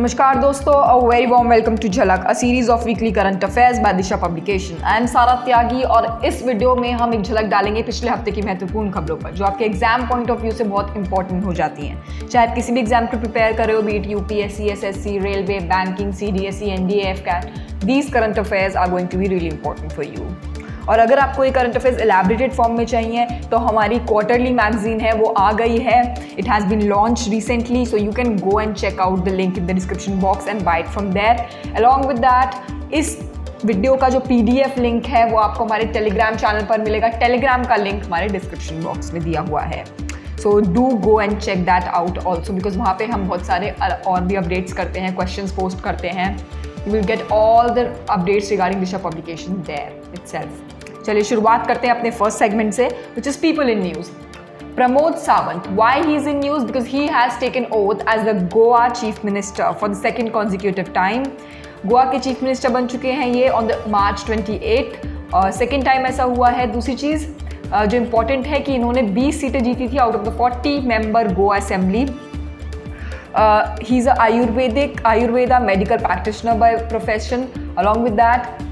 नमस्कार दोस्तों, a very warm welcome to Jhalak, a series of weekly current affairs by Disha publication. I am Sara Tyagi और इस video में हम एक झलक डालेंगे पिछले हफ्ते की महत्वपूर्ण खबरों पर जो आपके एग्जाम पॉइंट ऑफ व्यू से बहुत इंपॉर्टेंट हो जाती हैं। चाहे आप किसी भी एग्जाम को प्रिपेयर कर रहे हो, beat UPSC, SSC, railway, banking, CDSE, NDA, AFCAT, these current affairs are going to be really important for you. और अगर आपको ये करंट अफेयर्स एलैबोरेटेड फॉर्म में चाहिए तो हमारी क्वार्टरली मैगजीन है, वो आ गई है। It has been launched recently, so you can go and check out the link in the description box and buy it from there. Along with that, इस वीडियो का जो पीडीएफ लिंक है वो आपको हमारे टेलीग्राम चैनल पर मिलेगा। Telegram का लिंक हमारे डिस्क्रिप्शन बॉक्स में दिया हुआ है, so do go and check that out also, because वहाँ पे हम बहुत सारे और भी अपडेट्स करते हैं, क्वेश्चंस पोस्ट करते हैं। You will get all the updates regarding Disha publication there itself. चलिए शुरुआत करते हैं अपने फर्स्ट सेगमेंट से, which is people in news. Pramod Sawant, why he is in news? Because he has taken oath as the Goa chief minister for the second consecutive time. Goa के chief minister बन चुके हैं ये on the March 28। Second time ऐसा हुआ है। दूसरी चीज़ जो इम्पॉर्टेंट है कि इन्होंने 20 सीटें जीती थी out of the 40 member Goa assembly. He is Ayurveda medical practitioner by profession. Along with that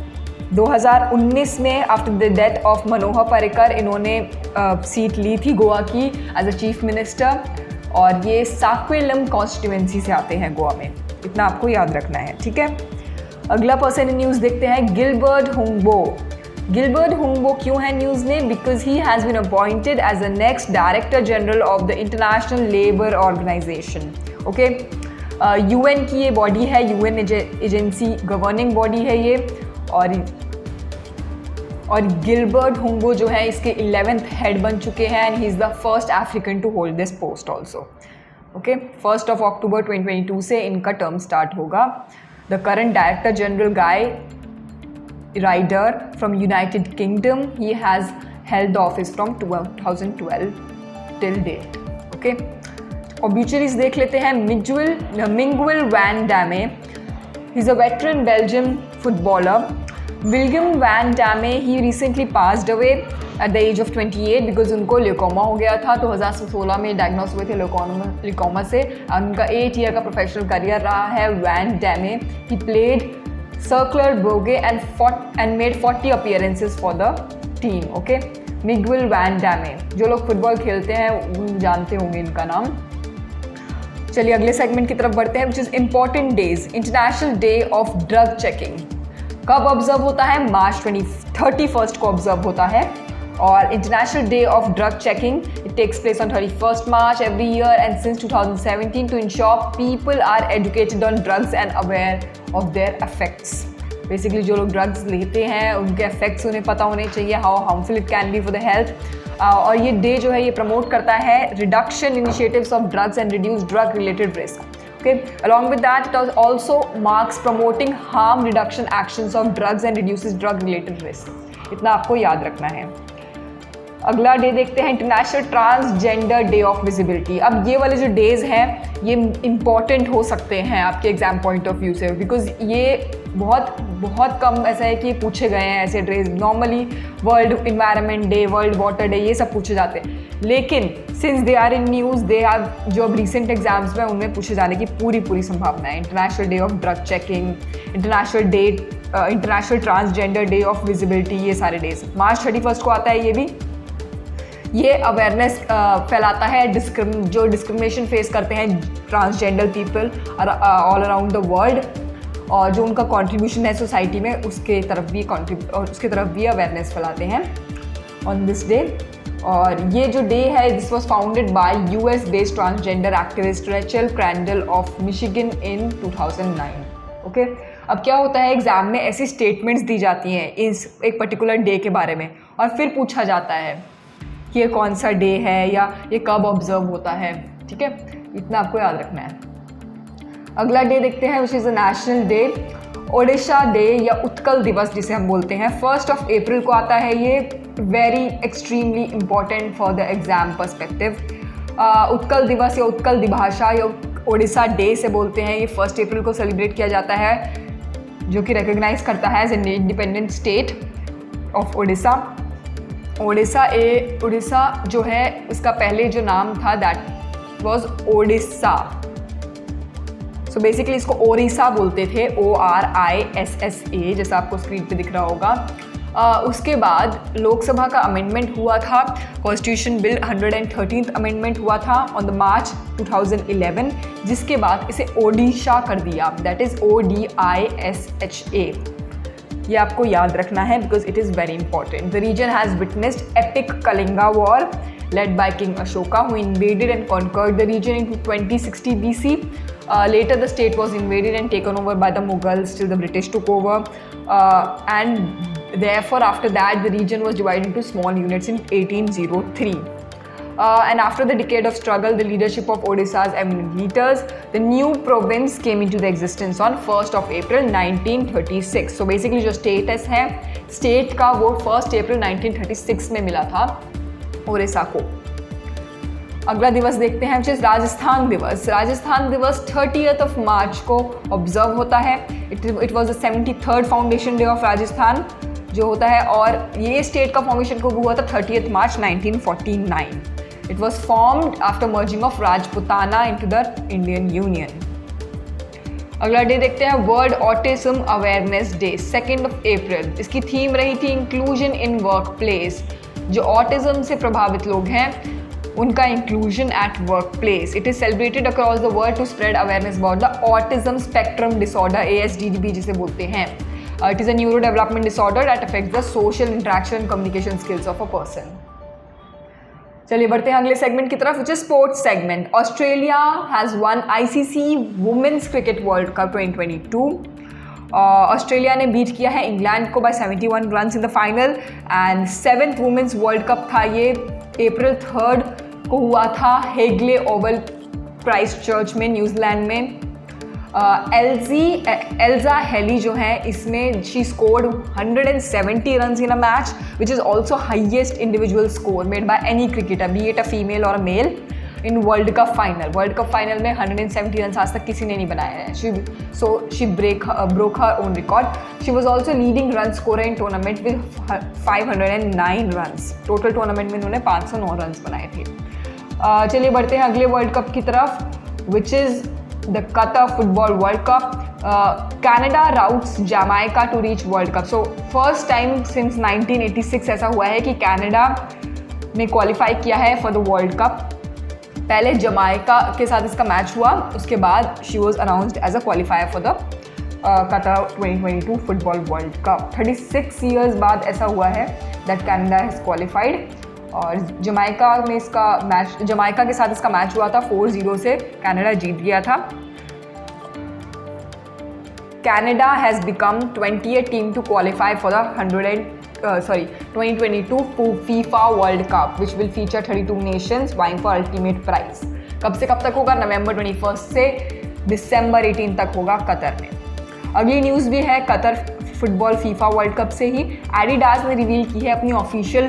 2019 में after the death of Manohar Parrikar इन्होंने सीट ली थी गोवा की एज अ चीफ मिनिस्टर, और ये साक्वेलम कॉन्स्टिट्यूएंसी से आते हैं गोवा में। इतना आपको याद रखना है, ठीक है। अगला पर्सन इन न्यूज़ देखते हैं, गिलबर्ट हुंगबो। गिलबर्ट हुंगबो क्यों है न्यूज़ में? Because he has been appointed as the next director general of the international labour organisation. Okay, UN की ये बॉडी है, यूएन एजेंसी गवर्निंग बॉडी है ये, और गिलबर्ट हुंगबो जो है इसके 11th हेड बन चुके हैं and he is the first African to hold this post also. Okay, 1 October 2022 से इनका टर्म स्टार्ट होगा। The current director general Guy Ryder from United Kingdom, he has held the office from 2012 till date. Okay, obituaries देख लेते हैं। Miguel Van Damme, he is a veteran Belgium footballer. William Van Damme, he recently passed away at the age of 28 because उनको leucoma हो गया था। 2016 में diagnose हुए थे ल्यूकोमा से। उनका 8 ईयर का प्रोफेशनल करियर रहा है। Van Damme, he played circular bogey and made 40 appearances for the team. Okay, Miguel Van Damme, जो लोग फुटबॉल खेलते हैं जानते होंगे इनका नाम। चलिए अगले सेगमेंट की तरफ बढ़ते हैं, which is important days. International day of drug checking कब ऑब्जर्व होता है? March 31 को ऑब्जर्व होता है। और international day of drug checking it takes place on 31 March every year and since 2017 to ensure people are educated on drugs and aware of their effects. Basically जो लोग drugs लेते हैं उनके इफेक्ट्स उन्हें पता होने चाहिए, how harmful it can be for the health. और ये डे जो है ये प्रमोट करता है reduction initiatives of drugs and reduce drug related risk. Okay, along with that, it also marks promoting harm reduction actions of drugs and reduces drug related risk. इतना आपको याद रखना है। अगला डे देखते हैं, international transgender day of visibility. अब ये वाले जो डेज हैं ये इम्पॉर्टेंट हो सकते हैं आपके एग्जाम पॉइंट ऑफ व्यू से, बिकॉज ये बहुत कम ऐसा है कि पूछे गए हैं ऐसे days. Normally world environment day, world water day, ये सब पूछे जाते हैं, लेकिन since they are in news, they are जो अब रिसेंट एग्जाम्स में उनमें पूछे जाने की पूरी संभावना है। International day of drug checking, international transgender day of visibility, ये सारे डेज। March 31 को आता है ये भी। ये अवेयरनेस फैलाता है जो डिस्क्रिमिनेशन फेस करते हैं transgender people all around the world, और जो उनका कंट्रीब्यूशन है सोसाइटी में उसके तरफ भी अवेयरनेस फैलाते हैं ऑन दिस डे। और ये जो डे है this was founded by US based transgender activist Rachel cradle of Michigan in 2009। Okay, अब क्या होता है एग्जाम में ऐसी स्टेटमेंट्स दी जाती हैं इस एक पर्टिकुलर डे के बारे में, और फिर पूछा जाता है कि ये कौन सा डे है या ये कब ऑब्जर्व होता है, ठीक है। इतना आपको याद रखना है। अगला डे देखते हैं, which is a national day, Odisha day या उत्कल दिवस जिसे हम बोलते हैं। 1 अप्रैल को आता है ये। Very extremely important for the exam perspective. Utkal दिवस या उत्कल दिभाषा या ओडिशा डे से बोलते हैं, ये 1 अप्रैल को सेलिब्रेट किया जाता है, जो कि रिकॉग्नाइज करता है as an independent state of Odisha. Odisha जो है इसका पहले जो नाम था that was Odisha. So basically इसको ओडिशा बोलते थे, ORISSA, जैसा आपको स्क्रीन पे दिख रहा होगा। उसके बाद लोकसभा का अमेंडमेंट हुआ था, कॉन्स्टिट्यूशन बिल 113th अमेंडमेंट हुआ था ऑन द मार्च 2011, जिसके बाद इसे ओडिशा कर दिया, दैट इज़ ODISHA। ये आपको याद रखना है because it is very important. The region has witnessed epic Kalinga war led by King Ashoka, who invaded and conquered the region in 2060 BC. Later, the state was invaded and taken over by the Mughals till the British took over. And therefore, after that, the region was divided into small units in 1803. And after the decade of struggle, the leadership of Odisha's eminent leaders, the new province came into the existence on 1st of April 1936. So basically, जो status है, state का वो 1st April 1936 में मिला था ओडिशा को। अगला दिवस देखते हैं, which is राजस्थान दिवस। राजस्थान दिवस 30th of March को ऑब्जर्व होता है। It was the 73rd foundation day of Rajasthan जो होता है, और ये स्टेट का फॉर्मेशन कब हुआ था? 30th March 1949। It was formed after merging of Rajputana into the Indian union. अगला डे देखते हैं, world autism awareness day 2nd of April। इसकी थीम रही थी इंक्लूजन इन वर्क प्लेस। जो ऑटिज्म से प्रभावित लोग हैं उनका inclusion at work place. It is celebrated across the world to spread awareness about the autism spectrum disorder, ASDD जिसे बोलते हैं। It is a neuro development disorder that affects the social interaction and communication skills of a person. चलिए बढ़ते हैं अगले segment की तरफ, which is sports segment. Australia has won ICC women's cricket world cup 2022। Australia ने beat किया है England को by 71 runs in the final, and 7th women's world cup था ये। April 3rd को हुआ था हेगले ओवल, क्राइस्टचर्च में, न्यूजीलैंड में। एल्जा हेली जो है इसमें she scored 170 runs in a match, which is also highest individual score made by any cricketer, be it a female or a male, in world cup final. World cup final में 170 run आज तक किसी ने नहीं बनाया है। She broke her own record. She was also leading run scorer in tournament with 509 runs. Total tournament में उन्होंने 509 रन बनाए थे। चलिए बढ़ते हैं अगले वर्ल्ड कप की तरफ, which is the Qatar football world cup. Canada routs Jamaica to reach world cup. So first time since 1986 ऐसा हुआ है कि कैनेडा ने क्वालिफाई किया है फॉर द वर्ल्ड कप। पहले जमाइका के साथ इसका मैच हुआ, उसके बाद she was announced as a qualifier for the Qatar 2022 football world cup. 36 years बाद ऐसा हुआ है दैट कैनेडा हैज़ क्वालिफाइड, और जमाइका के साथ इसका मैच हुआ था 4-0 से कैनेडा जीत गया था। Canada has become 20th team to qualify for the 2022 FIFA World Cup, which will feature 32 nations vying for ultimate prize. कब से कब तक होगा? नवंबर 21 से दिसंबर 18 तक होगा कतर में। अगली न्यूज़ भी है Qatar football FIFA world cup से ही। एडिडास ने रिवील की है अपनी ऑफिशियल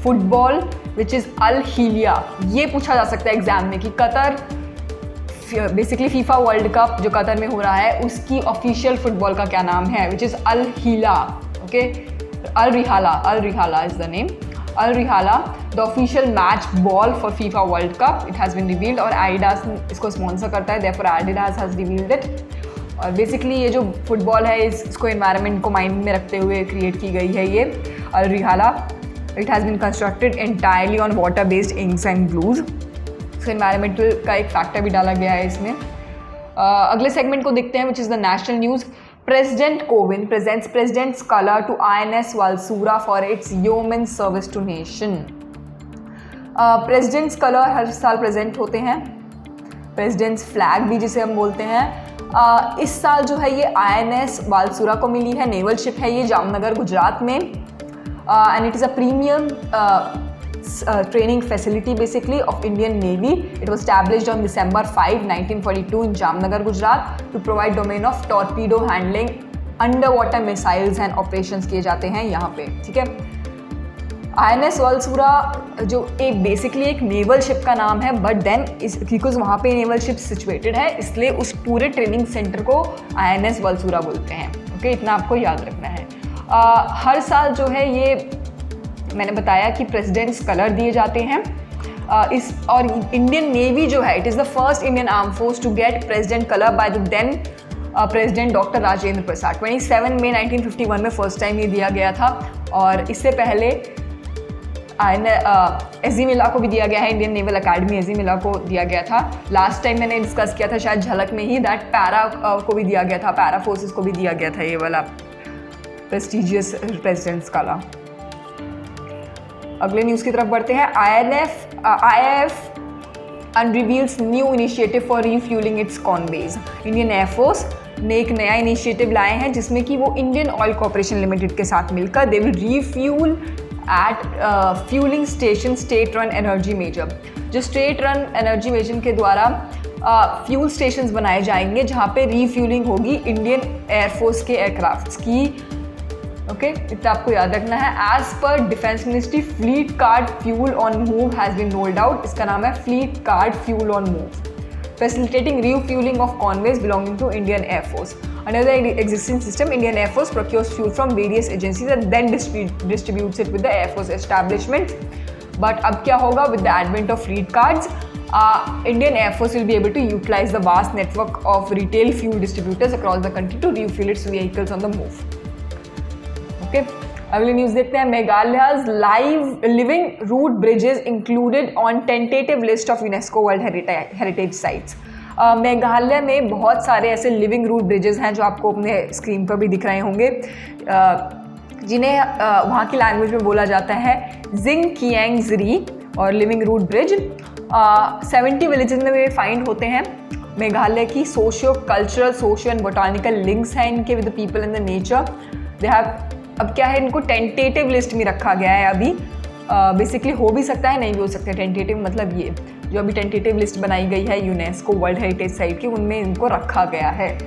फुटबॉल, विच इज़ अल हिलिया। ये पूछा जा सकता है एग्जाम में कि Qatar basically FIFA world cup जो कतर में हो रहा है उसकी ऑफिशियल फुटबॉल का क्या नाम है, विच इज़ अल हिला। Okay, Al Rihala is the name. Al Rihala, the official match ball for FIFA World Cup. It has been revealed, और Adidas इसको स्पॉन्सर करता है, therefore Adidas has revealed it. और बेसिकली ये जो फुटबॉल है इसको एनवायरनमेंट को माइंड में रखते हुए क्रिएट की गई है ये Al Rihala. It has been constructed entirely on water based inks and glues. So environmental का एक फैक्टर भी डाला गया है इसमें। अगले सेगमेंट को देखते हैं, which is the national news. President Kovind presents President's color to INS Valsura for its yeoman service to nation. President's color हर साल प्रेजेंट होते हैं, President's flag भी जिसे हम बोलते हैं। इस साल जो है ये INS वालसूरा को मिली है, नेवल शिप है ये, जामनगर गुजरात में, and it is a premium training facility basically of Indian Navy. It was established on December 5, 1942 in Jamnagar, Gujarat to provide domain of torpedo handling, underwater missiles and operations किए जाते हैं यहाँ पे, ठीक है। INS वालसूरा जो एक बेसिकली एक नेवल शिप का नाम है, बट देन बिकॉज वहाँ पे नेवल शिप सिचुएटेड है इसलिए उस पूरे ट्रेनिंग सेंटर को INS वालसूरा बोलते हैं। ओके, इतना आपको याद रखना है। हर साल जो है ये मैंने बताया कि प्रेसिडेंट्स कलर दिए जाते हैं। इस और इंडियन नेवी जो है, it is the first Indian arm force to get president colour by the then president doctor Rajendra Prasad. 27 मई 1951 में फर्स्ट टाइम ये दिया गया था, और इससे पहले एजीमिला को भी दिया गया है, इंडियन नेवल अकेडमी एजीमिला को दिया गया था। लास्ट टाइम मैंने डिस्कस किया था शायद झलक में ही, दैट पैरा को भी दिया गया था, पैरा फोर्सेस को भी दिया गया था ये वाला प्रेस्टिजियस प्रेसिडेंट्स कलर। अगले न्यूज़ की तरफ बढ़ते हैं। IAF unreveils new initiative for refuelling its convoys. Indian air force ने एक नया इनिशिएटिव लाए हैं जिसमें कि वो इंडियन ऑयल कॉर्पोरेशन लिमिटेड के साथ मिलकर they will refuel at fuelling station state run energy major. जो स्टेट रन एनर्जी मेजर के द्वारा फ्यूल स्टेशंस बनाए जाएंगे जहाँ पे रीफ्यूलिंग होगी इंडियन एयरफोर्स के एयरक्राफ्ट्स की। ओके, इतना आपको याद रखना है। एज पर defence ministry fleet card fuel on move has been rolled out. इसका नाम है fleet card fuel on move, facilitating refueling of convoys belonging to Indian Air Force. Under the existing system, Indian Air Force procures fuel from various agencies and then distributes it with the Air Force establishment. But अब क्या होगा with the advent of fleet cards? Indian Air Force will be able to utilize the vast network of retail fuel distributors across the country to refuel its vehicles on the move. Okay. अगली news देखते हैं। Meghalaya's living root bridges included on tentative list of UNESCO world heritage sites. Meghalaya में बहुत सारे ऐसे living root bridges हैं जो आपको अपने स्क्रीन पर भी दिख रहे होंगे, जिन्हें वहाँ की लैंग्वेज में बोला जाता है जिंग कियांगजरी और लिविंग रूट ब्रिज। 70 विलेजेस में वे फाइंड होते हैं। मेघालय की socio cultural, socio and botanical links हैं इनके with the people and the nature. They have, अब क्या है, इनको टेंटेटिव लिस्ट में रखा गया है अभी। बेसिकली हो भी सकता है, नहीं भी हो सकता है। टेंटेटिव मतलब ये जो अभी टेंटेटिव लिस्ट बनाई गई है यूनेस्को वर्ल्ड हेरिटेज साइट की, उनमें इनको रखा गया है।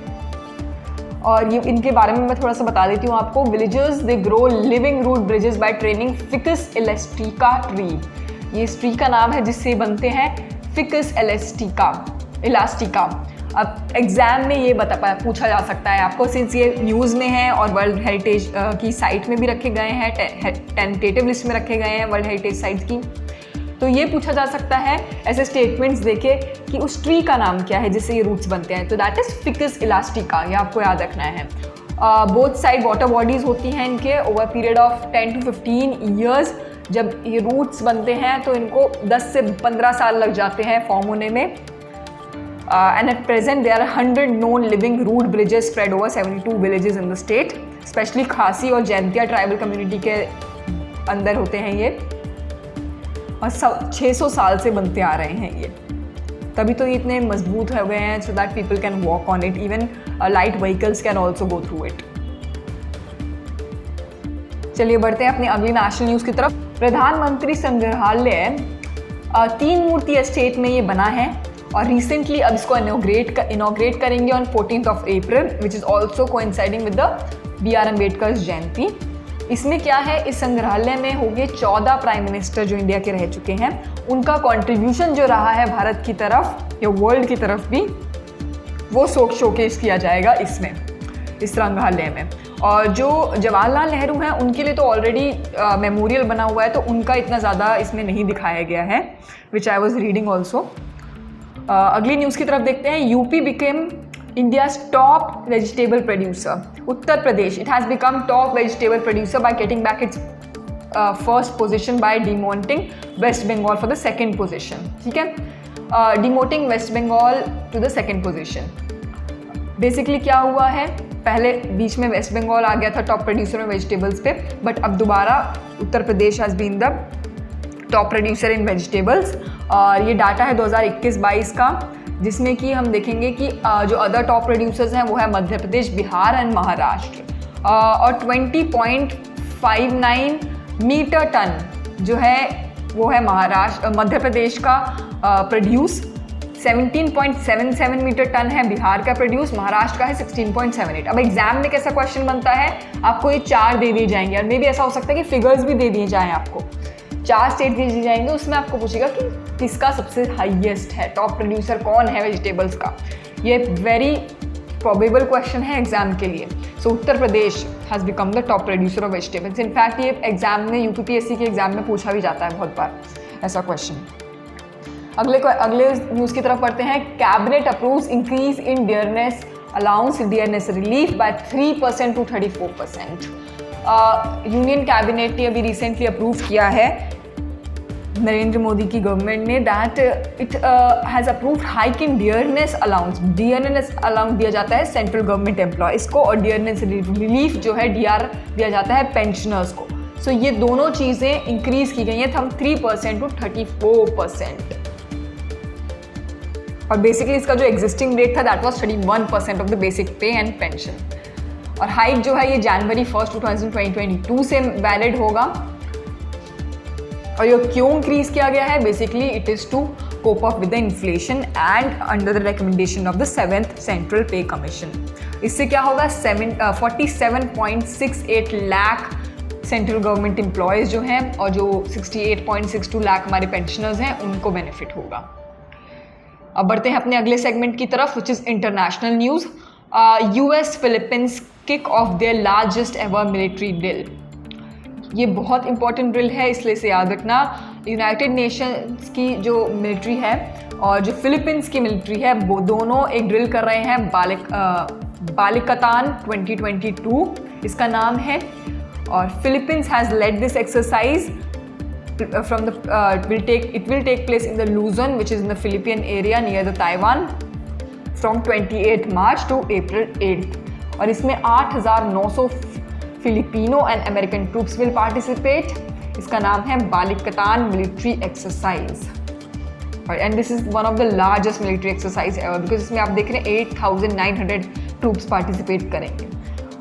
और ये इनके बारे में मैं थोड़ा सा बता देती हूँ आपको। Villagers they grow living root bridges by training ficus elastica tree. ये इस ट्री का नाम है जिससे बनते हैं फिकस इलास्टिका। अब एग्ज़ाम में ये पूछा जा सकता है आपको, सिंस ये न्यूज़ में है और वर्ल्ड हेरिटेज की साइट में भी रखे गए हैं, टेंटेटिव लिस्ट में रखे गए हैं वर्ल्ड हेरिटेज साइट की, तो ये पूछा जा सकता है ऐसे स्टेटमेंट्स देके कि उस ट्री का नाम क्या है जिससे ये रूट्स बनते हैं। तो दैट इज़ फिकस इलास्टिका, ये आपको याद रखना है। बोथ साइड वाटर बॉडीज़ होती हैं इनके over period of 10 to 15 years. जब ये रूट्स बनते हैं तो इनको 10 से 15 साल लग जाते हैं फॉर्म होने में। And at present there are 100 known living root bridges spread over 72 villages in the state. Especially खासी और जैंतिया ट्राइबल कम्युनिटी के अंदर होते हैं ये, और 600 साल से बनते आ रहे हैं ये, तभी तो ये इतने मजबूत हो गए हैं, so that people can walk on it. Even light vehicles can also go through it. चलिए बढ़ते हैं अपनी अगली नेशनल न्यूज़ की तरफ। प्रधानमंत्री संग्रहालय 3 मूर्ति एस्टेट में ये बना है और रिसेंटली अब इसको इनॉग्रेट करेंगे on 14th of April, which is also coinciding with the BR Ambedkar Jayanti. इसमें क्या है, इस संग्रहालय में होंगे 14 प्राइम मिनिस्टर जो इंडिया के रह चुके हैं, उनका कंट्रीब्यूशन जो रहा है भारत की तरफ या वर्ल्ड की तरफ भी, वो शोकेस किया जाएगा इसमें, इस संग्रहालय में। और जो जवाहरलाल नेहरू हैं उनके लिए तो ऑलरेडी मेमोरियल बना हुआ है, तो उनका इतना ज़्यादा इसमें नहीं दिखाया गया है, which I was reading also. अगली न्यूज़ की तरफ देखते हैं। UP became India's top vegetable producer. Uttar Pradesh, it has become top vegetable producer by getting back its first position by demoting West Bengal for the second position. ठीक है, demoting West Bengal to the second position. Basically क्या हुआ है, पहले बीच में वेस्ट बंगाल आ गया था टॉप प्रोड्यूसर में वेजिटेबल्स पे, बट अब दोबारा Uttar Pradesh has been the top producer in vegetables. और ये डाटा है 2021-22 का, जिसमें कि हम देखेंगे कि जो अदर टॉप प्रोड्यूसर्स हैं वो है मध्य प्रदेश, बिहार एंड महाराष्ट्र। और 20.59 मीटर टन जो है वो है मध्य प्रदेश का प्रोड्यूस, 17.77 मीटर टन है बिहार का प्रोड्यूस, महाराष्ट्र का है 16.78। अब एग्जाम में कैसा क्वेश्चन बनता है, आपको ये 4 दे दिए जाएंगे, और मे भी ऐसा हो सकता है कि फिगर्स भी दे दिए जाएँ आपको। 4 स्टेट दे दिए जाएंगे, उसमें आपको पूछेगा कि किसका सबसे हाईएस्ट है, टॉप प्रोड्यूसर कौन है वेजिटेबल्स का। ये वेरी प्रोबेबल क्वेश्चन है एग्जाम के लिए। So Uttar Pradesh has become the top producer of vegetables. In fact ये एग्जाम में, यूपीपीएससी के एग्जाम में पूछा भी जाता है बहुत बार ऐसा क्वेश्चन। अगले न्यूज़ की तरफ पढ़ते हैं। Cabinet approves increase in dearness allowance dearness relief by 3% to 34%। Union cabinet ने अभी रिसेंटली अप्रूव किया है, नरेंद्र मोदी की गवर्नमेंट ने, that it has approved hike in dearness allowance. Dearness allowance दिया जाता है सेंट्रल गवर्नमेंट एम्प्लॉयज़ को, और डियरनेस रिलीफ जो है डीआर दिया जाता है पेंशनर्स को। सो ये दोनों चीज़ें इंक्रीज़ की गई हैं फ्रॉम 3% टू 34%। और बेसिकली इसका जो एग्जिस्टिंग रेट था that was 31% of the basic पे एंड पेंशन। और हाइक जो है ये जनवरी 1, 2022 से वैलिड होगा। और ये क्यों इंक्रीज किया गया है? Basically it is to cope up with the inflation and under the recommendation of the 7th central pay commission. इससे क्या होगा? 47.68 लाख सेंट्रल गवर्नमेंट एम्प्लॉयज़ जो हैं और जो 68.62 लाख हमारे पेंशनर्स हैं उनको बेनिफिट होगा। अब बढ़ते हैं अपने अगले सेगमेंट की तरफ, which is international news. US Philippines kick of their largest ever military drill. ये बहुत इंपॉर्टेंट ड्रिल है, इसलिए से याद रखना। यूनाइटेड नेशंस की जो मिलिट्री है और जो फिलीपींस की मिलिट्री है वो दोनों एक ड्रिल कर रहे हैं, बालिकतान 2022 इसका नाम है। और Philippines has led this exercise from the it will take place in the Luzon, which is in the Philippine area near the Taiwan, from 28 March to April 8th। और इसमें 8,900 Filipino and American troops will participate. इसका नाम है बालिकतान military exercise. और and this is one of the largest military exercise ever, because इसमें आप देख रहे हैं 8,900 ट्रूप्स पार्टिसिपेट करेंगे।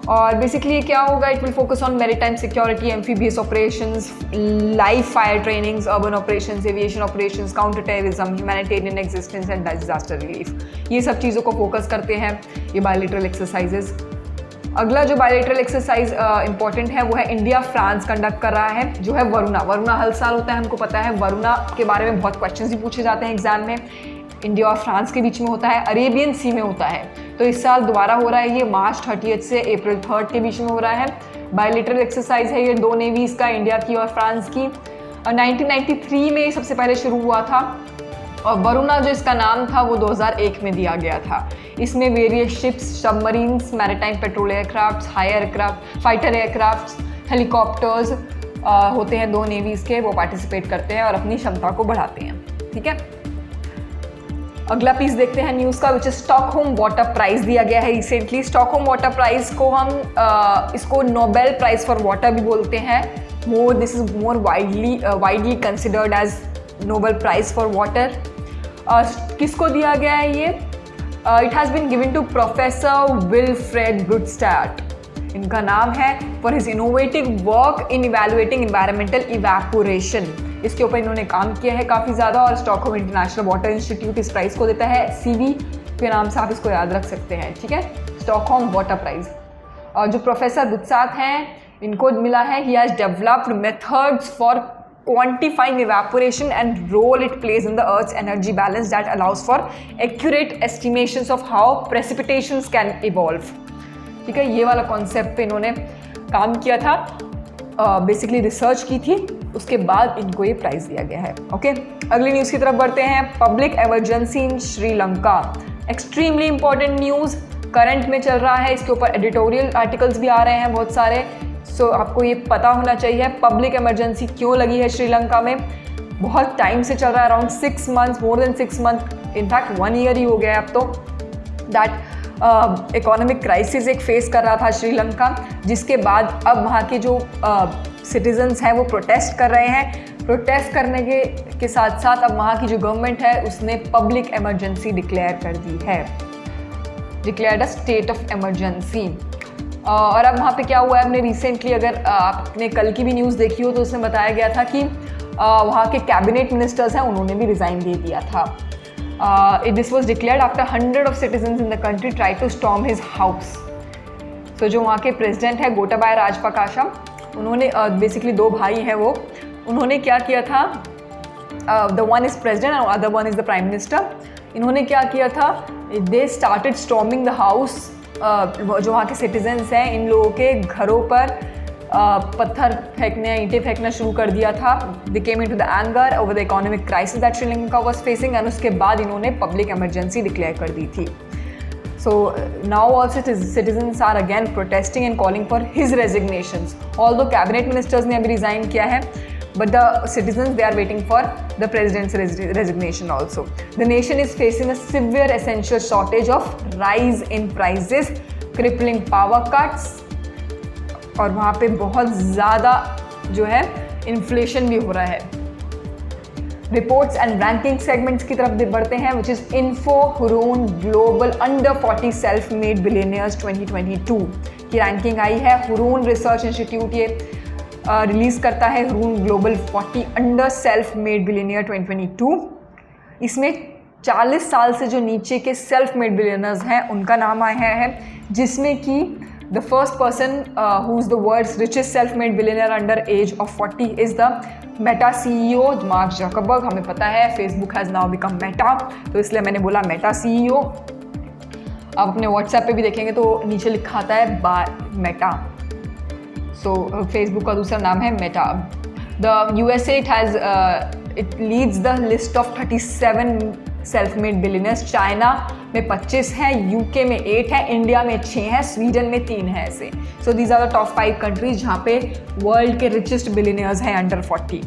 और बेसिकली क्या होगा? It will focus on maritime security, amphibious operations, live fire trainings, urban operations, aviation operations, counter terrorism, humanitarian existence and disaster relief. ये सब चीज़ों को फोकस करते हैं ये बायलैटरल एक्सरसाइजेज। अगला जो बायलैटरल एक्सरसाइज इंपॉर्टेंट है वो है इंडिया फ्रांस कंडक्ट कर रहा है, जो है वरुणा हर साल होता है, हमको पता है। वरुणा के बारे में बहुत क्वेश्चंस भी पूछे जाते हैं एग्जाम में। इंडिया और फ्रांस के बीच में होता है, अरेबियन सी में होता है। तो इस साल दोबारा हो रहा है ये, मार्च 30 से अप्रैल 3 के बीच में हो रहा है। बायलैटरल एक्सरसाइज है ये दो नेवीज़ का, इंडिया की और फ्रांस की। और 1993 में सबसे पहले शुरू हुआ था। और वरुणा जो इसका नाम था वो 2001 में दिया गया था। इसमें various ships, submarines, maritime petrol aircraft, high aircraft, fighter aircraft, helicopters होते हैं दो नेवीज़ के, वो पार्टिसिपेट करते हैं और अपनी क्षमता को बढ़ाते हैं। ठीक है, अगला पीस देखते हैं न्यूज़ का, which is Stockholm water prize दिया गया है रिसेंटली। स्टॉकहोम वाटर प्राइज़ को हम इसको नोबेल प्राइज़ फॉर वाटर भी बोलते हैं। This is more widely considered as Nobel prize for water. किसको दिया गया है ये? It has been given to professor Wilfried Brutsaert. इनका नाम है for his innovative work in evaluating environmental evaporation. इसके ऊपर इन्होंने काम किया है काफ़ी ज़्यादा, और स्टॉकहोम इंटरनेशनल वाटर इंस्टीट्यूट इस प्राइज़ को देता है। सीवी के नाम से आप इसको याद रख सकते हैं। ठीक है, स्टॉकहोम वाटर प्राइज़। और जो प्रोफेसर बुत्सात हैं इनको मिला है, he has developed methods for quantifying evaporation and role it plays in the Earth's energy balance that allows for accurate estimations of how precipitations can evolve। ठीक है, ये वाला कॉन्सेप्ट पे इन्होंने काम किया था, बेसिकली रिसर्च की थी, उसके बाद इनको ये प्राइज़ दिया गया है। ओके, अगली न्यूज़ की तरफ बढ़ते हैं। Public emergency in Sri Lanka, extremely important news, current में चल रहा है। इसके ऊपर एडिटोरियल आर्टिकल्स भी आ रहे हैं बहुत सारे। सो आपको ये पता होना चाहिए पब्लिक इमरजेंसी क्यों लगी है श्रीलंका में। बहुत टाइम से चल रहा है, around 6 months, more than 6 month, in fact 1 year ही हो गया है अब तो, दैट इकोनॉमिक क्राइसिस एक फेस कर रहा था श्रीलंका, जिसके बाद अब वहाँ के जो सिटीजन्स हैं वो प्रोटेस्ट कर रहे हैं। प्रोटेस्ट करने के साथ साथ अब वहाँ की जो गवर्नमेंट है उसने पब्लिक इमरजेंसी डिक्लेयर कर दी है, declared a state of emergency. और अब वहाँ पे क्या हुआ है, हमने रिसेंटली, अगर आपने कल की भी न्यूज़ देखी हो तो उसमें बताया गया था कि वहाँ के कैबिनेट मिनिस्टर्स हैं उन्होंने भी रिज़ाइन दे दिया था। This was declared after 100 of citizens in the country try to storm his house. तो जो वहाँ के प्रेसिडेंट है गोटाबाया राजपक्षे, उन्होंने बेसिकली 2 भाई हैं वो, उन्होंने क्या किया था, the one is president and other one is the prime minister. इन्होंने क्या किया था, they started storming the house. जो वहाँ के सिटीजन्स हैं इन लोगों के घरों पर पत्थर फेंकने, ईंटें फेंकना शुरू कर दिया था. They came into the anger over the economic crisis that Sri Lanka was facing, and उसके बाद इन्होंने पब्लिक इमरजेंसी डिक्लेयर कर दी थी. So now also citizens are again protesting and calling for his resignations. Although cabinet ministers ने अभी resign किया है, but the citizens they are waiting for the president's resignation also. The nation is facing a severe essential shortage of rise in prices, crippling power cuts, और वहाँ पे बहुत ज़्यादा जो है इन्फ्लेशन भी हो रहा है. रिपोर्ट्स एंड रैंकिंग सेगमेंट्स की तरफ बढ़ते हैं, which is info Hurun global under 40 self made billionaires 2022 की रैंकिंग आई है. हुरून रिसर्च इंस्टीट्यूट ये रिलीज़ करता है Hurun global 40 under self made billionaire 2022. इसमें 40 साल से जो नीचे के सेल्फ मेड बिलियनर्स हैं उनका नाम आया है, जिसमें कि the first person who is the world's richest self-made billionaire under age of 40 is the Meta CEO Mark Zuckerberg. हमें पता है Facebook has now become Meta, तो इसलिए मैंने बोला Meta CEO. आप अपने WhatsApp पे भी देखेंगे तो नीचे लिखा आता है बाय Meta. So Facebook का दूसरा नाम है Meta. The USA it leads the list of 37 self-made billionaires. China में 25 हैं, यूके में 8 हैं, इंडिया में 6 हैं, स्वीडन में 3 हैं ऐसे. So these are the top 5 countries जहाँ पे वर्ल्ड के रिचेस्ट बिलियनियर्स हैं अंडर 40.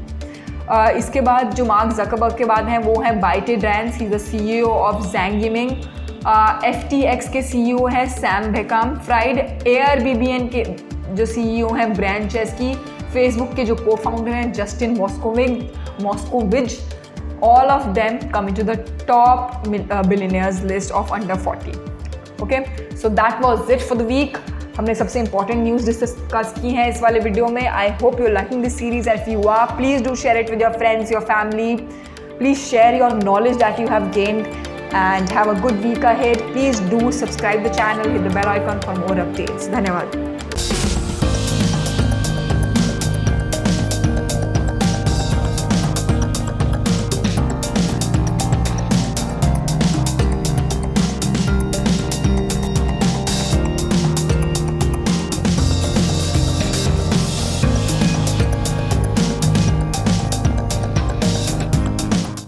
इसके बाद जो मार्क ज़करबर्ग के बाद हैं वो हैं ByteDance. He is the CEO of Zhangming. FTX के CEO हैं सैम बेकम फ्राइड. Airbnb के जो CEO हैं ब्रायन चेस्की. फेसबुक के जो को फाउंडर हैं Justin मॉस्कोविच. All of them come into the top billionaires list of under 40. Okay, so that was it for the week. हमने सबसे important news डिस्कस की हैं इस वाले वीडियो में. I hope you're liking this series. If you are, please do share it with your friends, your family. Please share your knowledge that you have gained and have a good week ahead. Please do subscribe the channel, hit the bell icon for more updates. धन्यवाद.